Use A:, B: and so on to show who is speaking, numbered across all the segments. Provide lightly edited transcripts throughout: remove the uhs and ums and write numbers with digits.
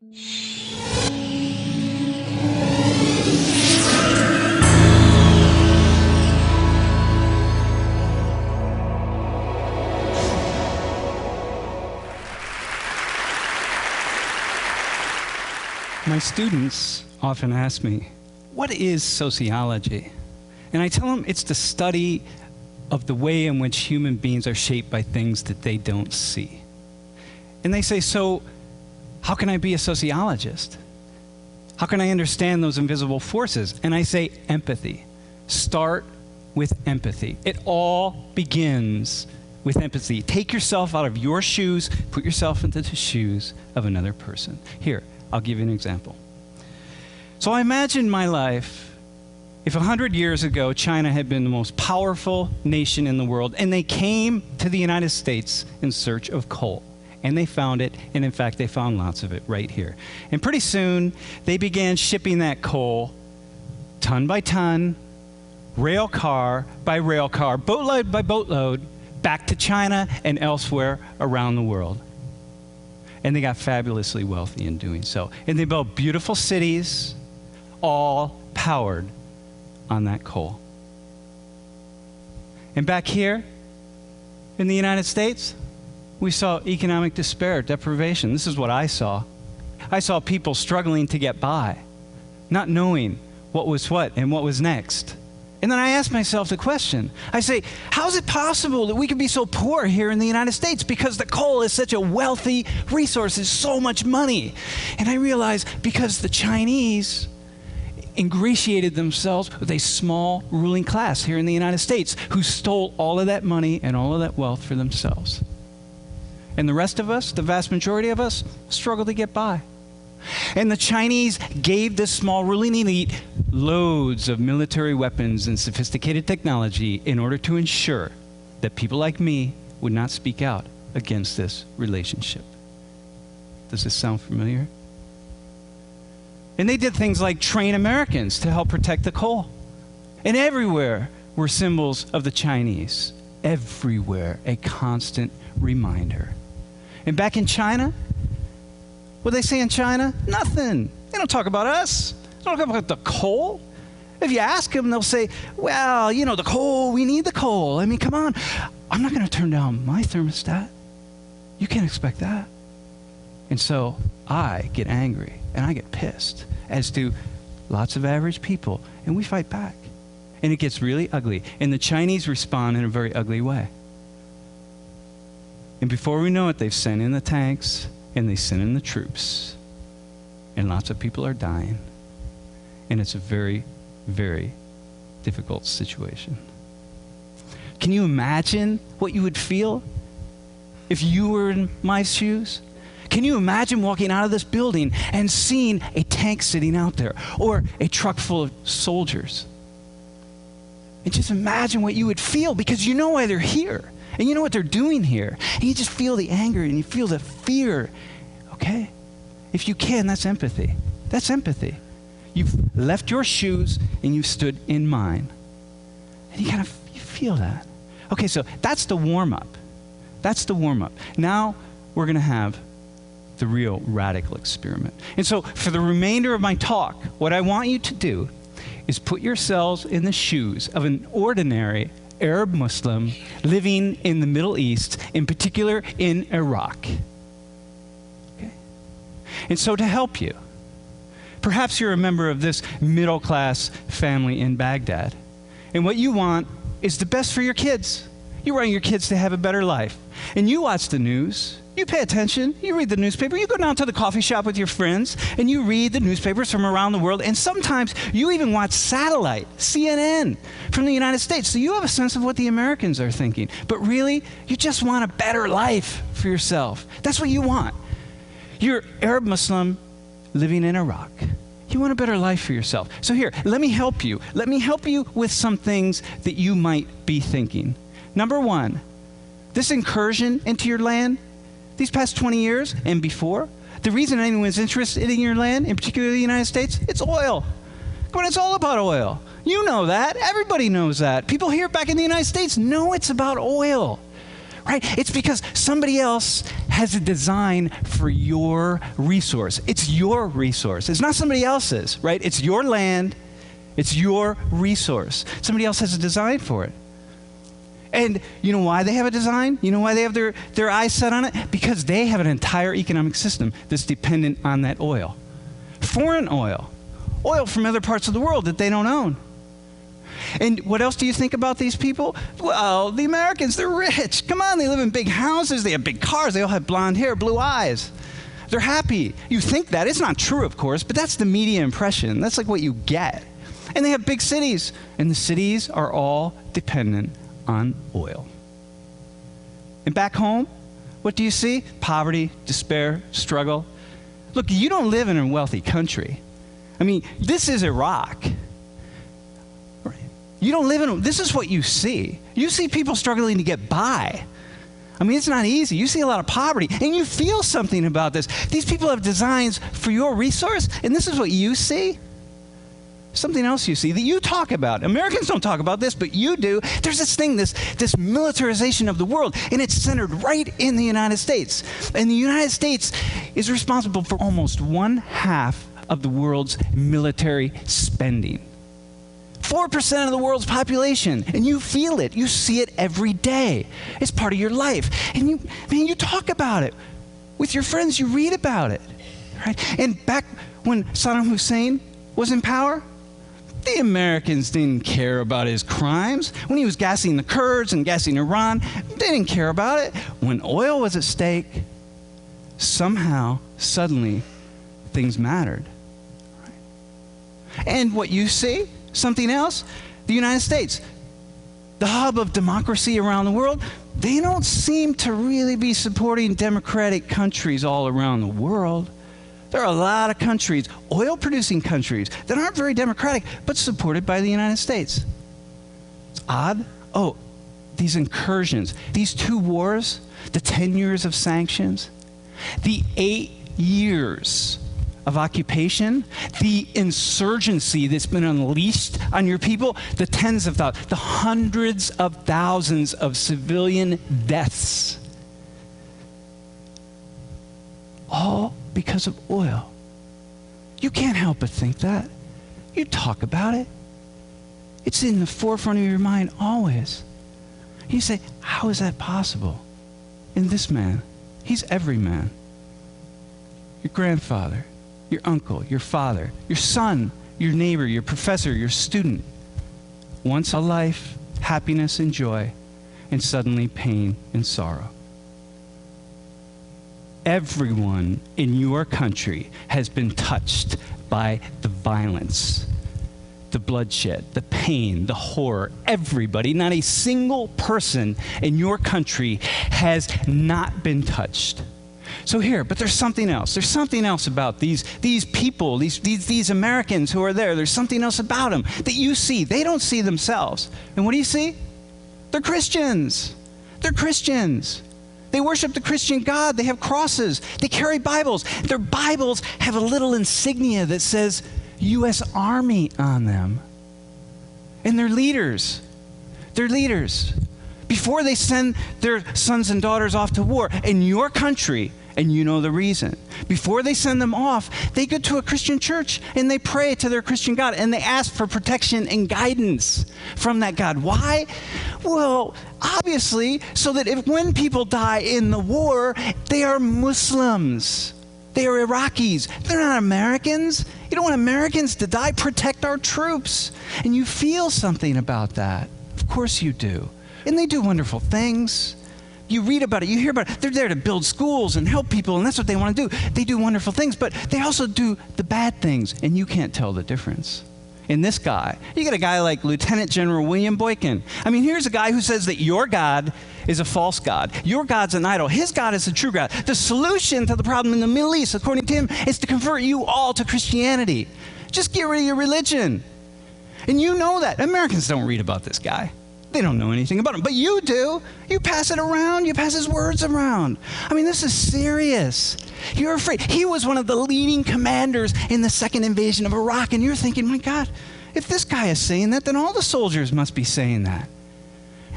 A: My students often ask me, what is sociology? And I tell them it's the study of the way in which human beings are shaped by things that they don't see. And they say, so how can I be a sociologist? How can I understand those invisible forces? And I say, empathy. Start with empathy. It all begins with empathy. Take yourself out of your shoes, put yourself into the shoes of another person. Here, I'll give you an example. So I imagine my life if 100 years ago China had been the most powerful nation in the world and they came to the United States in search of coal. And they found it, and in fact they found lots of it right here. And pretty soon they began shipping that coal ton by ton, rail car by rail car, boatload by boatload, back to China and elsewhere around the world. And they got fabulously wealthy in doing so. And they built beautiful cities, all powered on that coal. And back here in the United States, we saw economic despair, deprivation. This is what I saw. I saw people struggling to get by, not knowing what was what and what was next. And then I asked myself the question. I say, how is it possible that we can be so poor here in the United States? Because the coal is such a wealthy resource, it's so much money. And I realized because the Chinese ingratiated themselves with a small ruling class here in the United States who stole all of that money and all of that wealth for themselves. And the rest of us, the vast majority of us, struggle to get by. And the Chinese gave this small ruling elite loads of military weapons and sophisticated technology in order to ensure that people like me would not speak out against this relationship. Does this sound familiar? And they did things like train Americans to help protect the coal. And everywhere were symbols of the Chinese. Everywhere, a constant reminder. And back in China, what do they say in China? Nothing. They don't talk about us. They don't talk about the coal. If you ask them, they'll say, well, you know, the coal, we need the coal. I mean, come on. I'm not going to turn down my thermostat. You can't expect that. And so I get angry and I get pissed, as do lots of average people, and we fight back. And it gets really ugly. And the Chinese respond in a very ugly way. And before we know it, they've sent in the tanks, and they send in the troops. And lots of people are dying. And it's a very, very difficult situation. Can you imagine what you would feel if you were in my shoes? Can you imagine walking out of this building and seeing a tank sitting out there or a truck full of soldiers? And just imagine what you would feel, because you know why they're here. And you know what they're doing here. And you just feel the anger and you feel the fear. Okay? If you can, that's empathy. That's empathy. You've left your shoes and you've stood in mine. And you feel that. Okay, so that's the warm-up. That's the warm-up. Now we're going to have the real radical experiment. And so for the remainder of my talk, what I want you to do is put yourselves in the shoes of an ordinary Arab Muslim living in the Middle East, in particular in Iraq. Okay? And so to help you, perhaps you're a member of this middle-class family in Baghdad, and what you want is the best for your kids. You want your kids to have a better life. And you watch the news, you pay attention, you read the newspaper, you go down to the coffee shop with your friends, and you read the newspapers from around the world, and sometimes you even watch satellite, CNN, from the United States, so you have a sense of what the Americans are thinking. But really, you just want a better life for yourself. That's what you want. You're Arab Muslim living in Iraq. You want a better life for yourself. So here, let me help you. Let me help you with some things that you might be thinking. Number one, this incursion into your land, these past 20 years and before, the reason anyone's interested in your land, in particular the United States, it's oil. Come on, it's all about oil. You know that. Everybody knows that. People here back in the United States know it's about oil, right? It's because somebody else has a design for your resource. It's your resource. It's not somebody else's, right? It's your land. It's your resource. Somebody else has a design for it. And you know why they have a design? You know why they have their eyes set on it? Because they have an entire economic system that's dependent on that oil. Foreign oil. Oil from other parts of the world that they don't own. And what else do you think about these people? Well, the Americans, they're rich. Come on, they live in big houses. They have big cars. They all have blonde hair, blue eyes. They're happy. You think that. It's not true, of course, but that's the media impression. That's like what you get. And they have big cities. And the cities are all dependent on oil. And back home, what do you see? Poverty, despair, struggle. Look, you don't live in a wealthy country. I mean, this is Iraq. You don't live in, this is what you see. You see people struggling to get by. I mean, it's not easy. You see a lot of poverty, and you feel something about this. These people have designs for your resource, and this is what you see. Something else you see that you talk about. Americans don't talk about this, but you do. There's this thing, this militarization of the world, and it's centered right in the United States. And the United States is responsible for almost 1/2 of the world's military spending. 4% of the world's population, and you feel it. You see it every day. It's part of your life. And you talk about it. With your friends, you read about it. Right? And back when Saddam Hussein was in power, the Americans didn't care about his crimes. When he was gassing the Kurds and gassing Iran, they didn't care about it. When oil was at stake, somehow, suddenly, things mattered. Right? And what you see, something else, the United States, the hub of democracy around the world, they don't seem to really be supporting democratic countries all around the world. There are a lot of countries, oil-producing countries, that aren't very democratic, but supported by the United States. It's odd. Oh, these incursions, these 2 wars, the 10 years of sanctions, the 8 years of occupation, the insurgency that's been unleashed on your people, the tens of thousands, the hundreds of thousands of civilian deaths, all because of oil. You can't help but think that. You talk about it. It's in the forefront of your mind always. You say, how is that possible? And this man, he's every man. Your grandfather, your uncle, your father, your son, your neighbor, your professor, your student. Once a life, happiness and joy, and suddenly pain and sorrow. Everyone in your country has been touched by the violence, the bloodshed, the pain, the horror. Everybody, not a single person in your country has not been touched. So here, but there's something else. There's something else about these people, these Americans who are there. There's something else about them that you see. They don't see themselves. And what do you see? They're Christians. They're Christians. They worship the Christian God. They have crosses. They carry Bibles. Their Bibles have a little insignia that says U.S. Army on them. And they're leaders. They're leaders. Before they send their sons and daughters off to war in your country, and you know the reason, before they send them off, they go to a Christian church and they pray to their Christian God and they ask for protection and guidance from that God. Why? Well, obviously, so that when people die in the war, they are Muslims. They are Iraqis. They're not Americans. You don't want Americans to die. Protect our troops. And you feel something about that. Of course you do. And they do wonderful things. You read about it, you hear about it. They're there to build schools and help people, and that's what they want to do. They do wonderful things, but they also do the bad things, and you can't tell the difference. In this guy, you get a guy like Lieutenant General William Boykin. I mean, here's a guy who says that your God is a false God. Your God's an idol. His God is the true God. The solution to the problem in the Middle East, according to him, is to convert you all to Christianity. Just get rid of your religion. And you know that. Americans don't read about this guy. They don't know anything about him, but you do. You pass it around. You pass his words around. I mean, this is serious. You're afraid. He was one of the leading commanders in the second invasion of Iraq, and you're thinking, my God, if this guy is saying that, then all the soldiers must be saying that.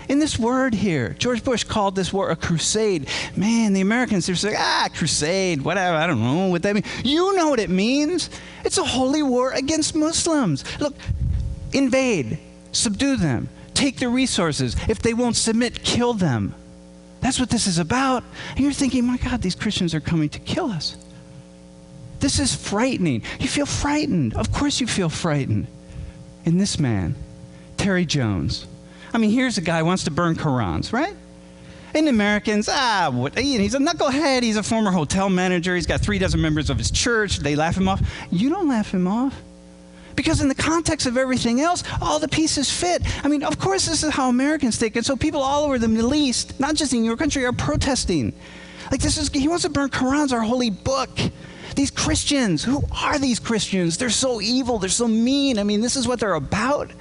A: In this word here, George Bush called this war a crusade. Man, the Americans, they're just like, crusade, whatever, I don't know what that means. You know what it means. It's a holy war against Muslims. Look, invade, subdue them, take their resources. If they won't submit, kill them. That's what this is about. And you're thinking, my God, these Christians are coming to kill us. This is frightening. You feel frightened. Of course you feel frightened. And this man, Terry Jones, I mean, here's a guy who wants to burn Qurans, right? And Americans, he's a knucklehead. He's a former hotel manager. He's got 36 members of his church. They laugh him off. You don't laugh him off. Because in the context of everything else, all the pieces fit. I mean, of course, this is how Americans think. And so people all over the Middle East, not just in your country, are protesting. Like he wants to burn Qurans, our holy book. These Christians, who are these Christians? They're so evil. They're so mean. I mean, this is what they're about.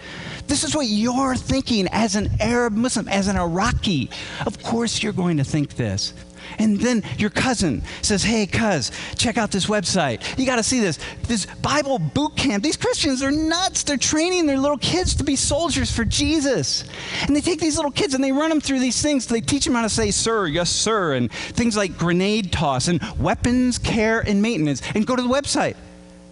A: This is what you're thinking as an Arab Muslim, as an Iraqi. Of course you're going to think this. And then your cousin says, hey, cuz, check out this website. You got to see this Bible boot camp. These Christians are nuts. They're training their little kids to be soldiers for Jesus. And they take these little kids and they run them through these things. They teach them how to say, sir, yes, sir, and things like grenade toss and weapons, care, and maintenance. And go to the website. It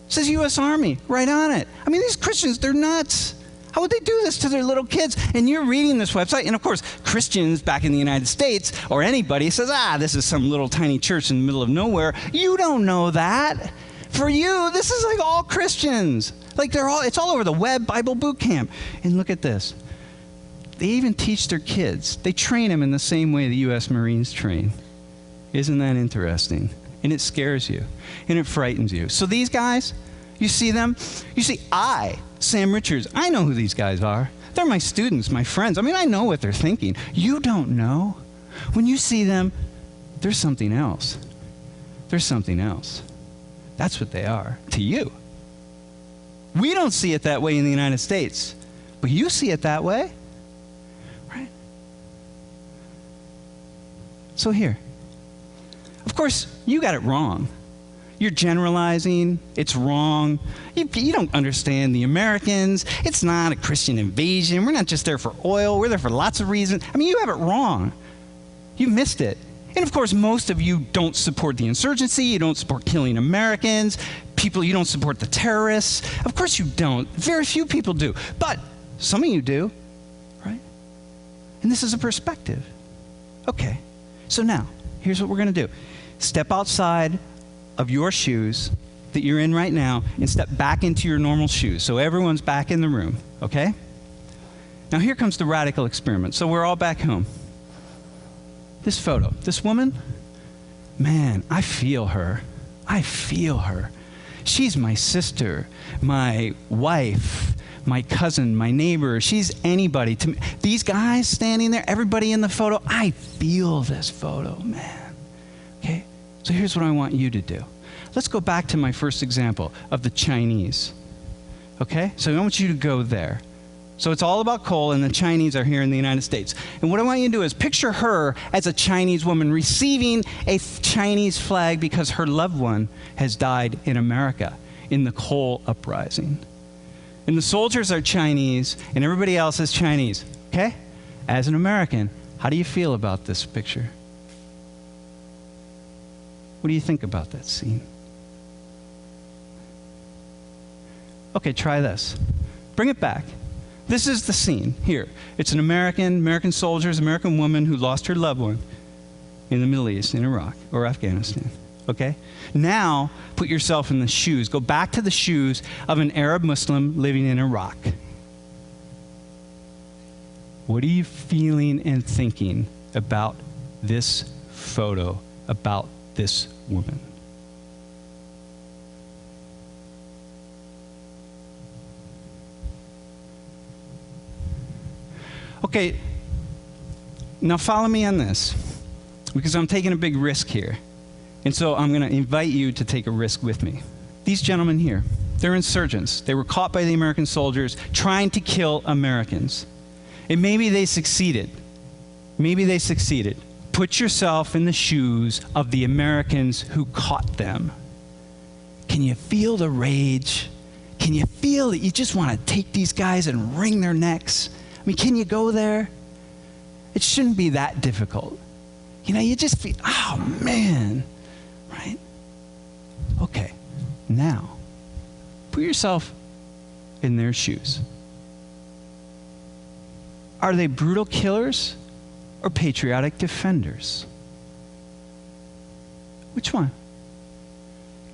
A: says U.S. Army right on it. I mean, these Christians, they're nuts. How would they do this to their little kids? And you're reading this website, and of course, Christians back in the United States, or anybody says, this is some little tiny church in the middle of nowhere. You don't know that. For you, this is like all Christians. Like it's all over the web, Bible boot camp. And look at this. They even teach their kids. They train them in the same way the U.S. Marines train. Isn't that interesting? And it scares you, and it frightens you. So these guys, you see them? You see, Sam Richards, I know who these guys are. They're my students, my friends. I mean, I know what they're thinking. You don't know. When you see them, there's something else. There's something else. That's what they are to you. We don't see it that way in the United States, but you see it that way, right? So here, of course, you got it wrong. You're generalizing. It's wrong. You don't understand the Americans. It's not a Christian invasion. We're not just there for oil. We're there for lots of reasons. I mean, you have it wrong. You missed it. And of course, most of you don't support the insurgency. You don't support killing Americans. You don't support the terrorists. Of course you don't. Very few people do. But some of you do, right? And this is a perspective. Okay. So now, here's what we're going to do. Step outside of your shoes that you're in right now and step back into your normal shoes. So everyone's back in the room, okay? Now here comes the radical experiment. So we're all back home. This photo, this woman, man, I feel her. I feel her. She's my sister, my wife, my cousin, my neighbor. She's anybody to me. These guys standing there, everybody in the photo, I feel this photo, man. Okay? So here's what I want you to do. Let's go back to my first example of the Chinese. Okay? So I want you to go there. So it's all about coal, and the Chinese are here in the United States. And what I want you to do is picture her as a Chinese woman receiving a Chinese flag because her loved one has died in America in the coal uprising. And the soldiers are Chinese, and everybody else is Chinese. Okay? As an American, how do you feel about this picture? What do you think about that scene? Okay, try this. Bring it back. This is the scene here. It's an American soldiers, American woman who lost her loved one in the Middle East, in Iraq or Afghanistan. Okay? Now, put yourself in the shoes. Go back to the shoes of an Arab Muslim living in Iraq. What are you feeling and thinking about this photo, about this woman? Okay, now follow me on this, because I'm taking a big risk here. And so I'm going to invite you to take a risk with me. These gentlemen here, they're insurgents. They were caught by the American soldiers trying to kill Americans. And maybe they succeeded. Maybe they succeeded. Put yourself in the shoes of the Americans who caught them. Can you feel the rage? Can you feel that you just want to take these guys and wring their necks? I mean, can you go there? It shouldn't be that difficult. You know, you just feel, oh man, right? Okay, now, put yourself in their shoes. Are they brutal killers or patriotic defenders? Which one?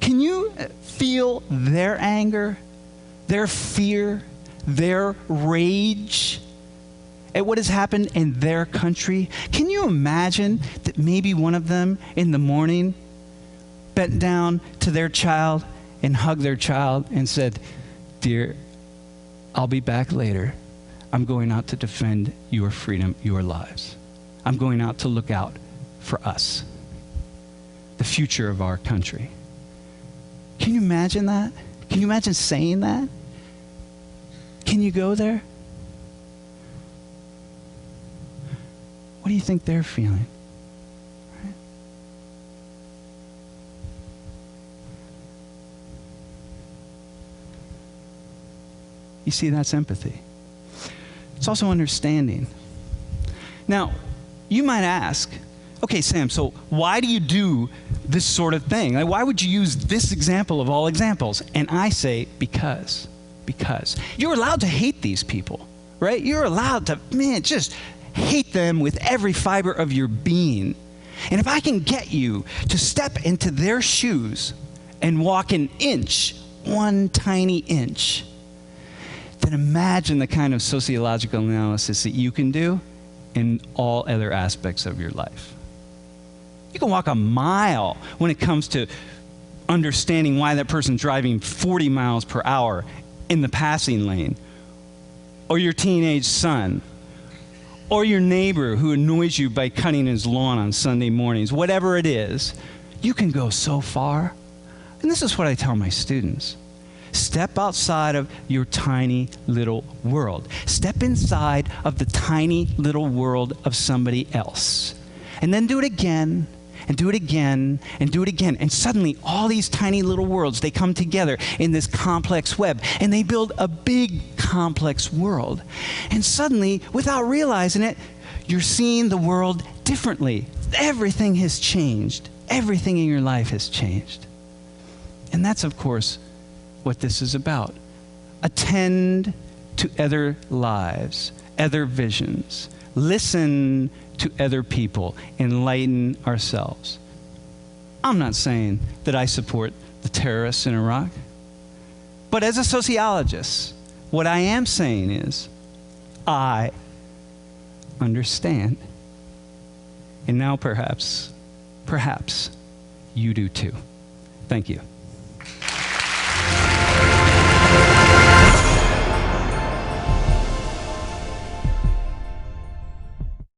A: Can you feel their anger, their fear, their rage at what has happened in their country? Can you imagine that maybe one of them in the morning bent down to their child and hugged their child and said, "Dear, I'll be back later. I'm going out to defend your freedom, your lives. I'm going out to look out for us, the future of our country." Can you imagine that? Can you imagine saying that? Can you go there? What do you think they're feeling? Right? You see, that's empathy. It's also understanding. Now, you might ask, okay, Sam, so why do you do this sort of thing? Like, why would you use this example of all examples? And I say, because. You're allowed to hate these people, right? You're allowed to, just hate them with every fiber of your being. And if I can get you to step into their shoes and walk an inch, one tiny inch, then imagine the kind of sociological analysis that you can do in all other aspects of your life. You can walk a mile when it comes to understanding why that person's driving 40 miles per hour in the passing lane, or your teenage son, or your neighbor who annoys you by cutting his lawn on Sunday mornings. Whatever it is, you can go so far. And this is what I tell my students. Step outside of your tiny little world. Step inside of the tiny little world of somebody else. And then do it again, and do it again, and do it again. And suddenly, all these tiny little worlds, they come together in this complex web, and they build a big, complex world. And suddenly, without realizing it, you're seeing the world differently. Everything has changed. Everything in your life has changed. And that's, of course, what this is about. Attend to other lives, other visions. Listen to other people, enlighten ourselves. I'm not saying that I support the terrorists in Iraq, but as a sociologist, what I am saying is I understand. And now perhaps you do too. Thank you.